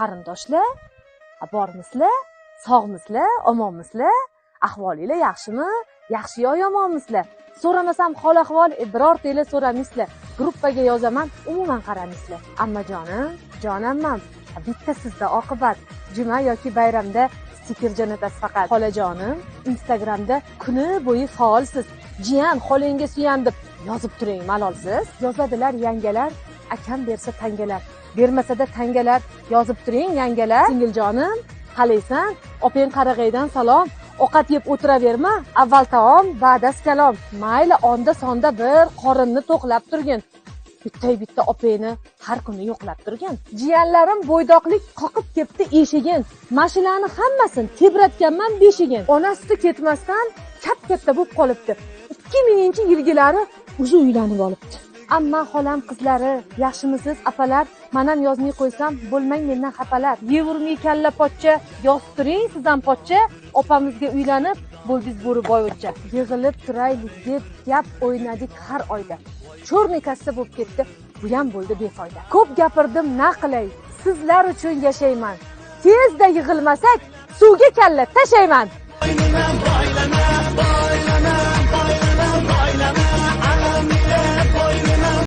qarindoshlar, bormisizlar, sog'misizlar, omonmisizlar, ahvolinglar yaxshimi, yaxshi yo yomonmisizlar? So'ramasam hol ahvol birortanglar so'ramaysizlar. Gruppaga yozaman, umuman qaramaysizlar. Ammajonim, jonammam, bitta sizda oqibat. Juma yoki bayramda stiker jo'natasiz faqat. Xolajonim, Instagramda kuni bo'yi faolsiz. Jiyan, xolangga suyan deb yozib turing, malolsiz. Yozadilar yangalar, akam bersa tangalar. Bermasada tangalar, yozib turing yangalar. Singiljonim, qalaysan? Opang Qarag'aydan salom. Ovqat yeb o'tiraverma, avval taom, ba'das kalom. Mayli onda sonda bir qorinni to'qlab turgin. Bitta opangni har kuni yo'qlab turgin. Jiyanlarim bo'ydoqlik qoqib ketdi eshigin. Mashinani hammasini tebratganman beshigin. Onasi ketmasdan katta bo'lib qolibdi. 2000-yilgilari o'zi uylanib olibdi. Amma xolam qizlari, yaxshimisiz apalar? Menam yozmay qo'ysam, bo'lmang mendan xafalar. Yevrmay kalla pochcha, yoztiring sizdan pochcha. Opamizga uylanib, bo'ldiz bo'riboycha. Yig'ilib turaylik deb gap o'ynadik har oyda. Cho'rni kassa bo'lib ketdi, bu ham bo'ldi befoyda. Ko'p gapirdim, na qilay, sizlar uchun yashayman. Tezda yig'ilmasak, suvga kalla tashayman.